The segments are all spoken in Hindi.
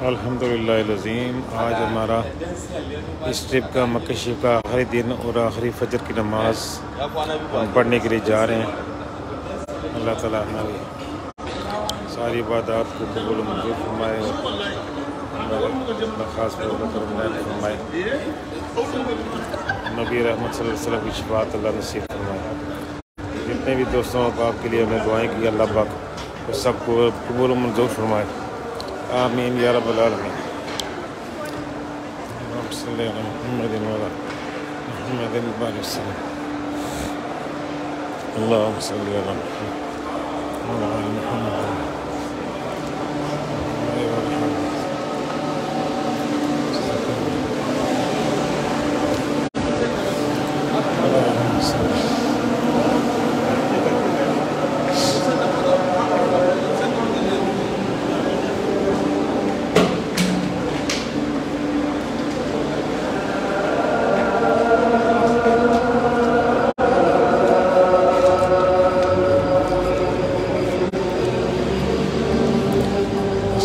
अल्हम्दुलिल्लाह आज हमारा इस ट्रिप का मक्का शरीफ का आखिरी दिन और आखिरी फजर की नमाज हम पढ़ने के लिए जा रहे हैं। अल्लाह ताला हमारी सारी इबादत को कबूल मंजूर फरमाए और ख़ास फरमाए। नबी रहमत सल्लल्लाहु अलैहि वसल्लम की शफ़ाअत अल्लाह नसीब फरमाए। जितने भी दोस्तों बाप के लिए हमें दुआएं की अल्लाह पाक तो सबको कबूल मंजूर फरमाए। आमीन या रब्बल आलमीन। अल्लाहुम्मा सल्ली अला मुहम्मद।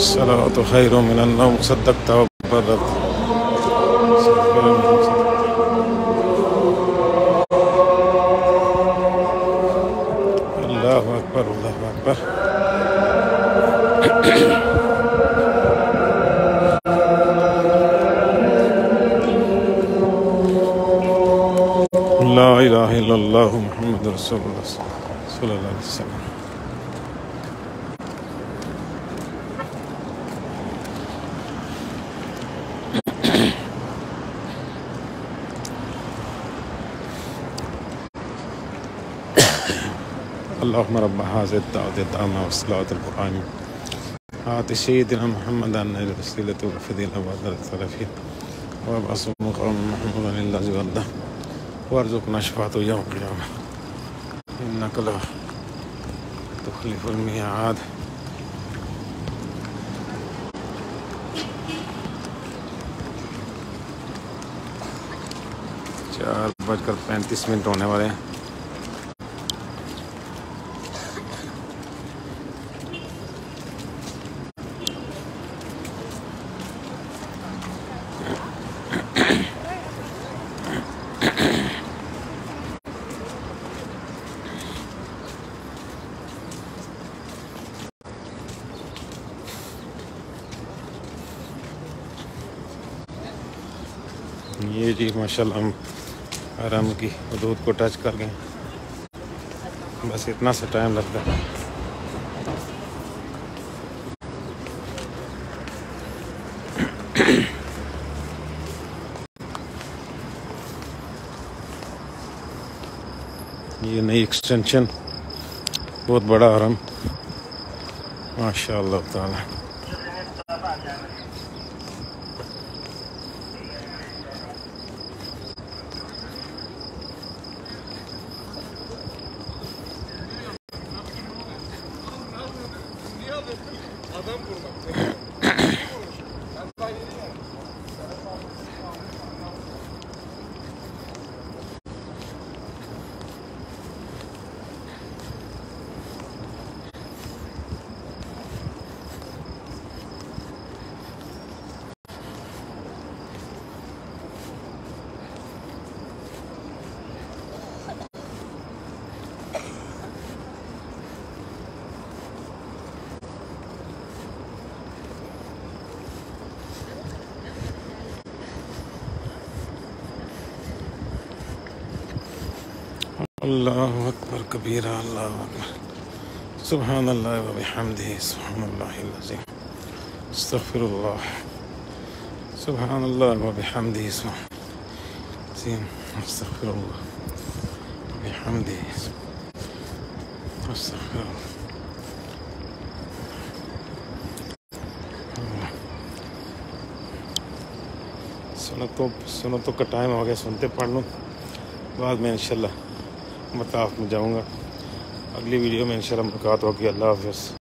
सलातो खैरुम मिनन नौम सद्दक़ता व बर्रत। अल्लाहु अकबर अल्लाहु अकबर। ला इलाहा इल्लल्लाह मुहम्मदुर रसूलुल्लाह सल्लल्लाहु अलैहि वसल्लम। अल्लाहुम्मा रब्ब हाज़िहि दाअवति ताम्मा व सलातिल क़ाइमा आति सय्यिदिना मुहम्मदन वसीलतु व फ़ज़ीलतु व दरजतु व बअसहु मक़ामन महमूदन अल्लज़ी वअदह वरज़ुक़ना शफ़ाअतहु यौमल क़ियामह इन्नका ला तुख़्लिफ़ुल मिआद। चार बजकर 35 मिनट होने वाले हैं। ये जी माशाल्लाह हम हरम की हदूद को टच कर गए। बस इतना सा टाइम लगता है। ये नई एक्सटेंशन बहुत बड़ा हरम माशाल्लाह ताला। अल्लाहु अकबर कबीरा अल्लाहु अकबर सुब्हानल्लाह व बिहम्दिही सुब्हानल्लाहिल अज़ीम अस्तग़फिरुल्लाह सुब्हानल्लाह व बिहम्दिही अस्तग़फिरुल्लाह व बिहम्दिही अस्तग़फिरुल्लाह। सुनो तो का टाइम हो गया, सुनते पढ़ लो। बाद में इंशाल्लाह मताफ में जाऊँगा। अगली वीडियो में इंशाल्लाह मुलाकात होगी। अल्लाह हाफ़िज़।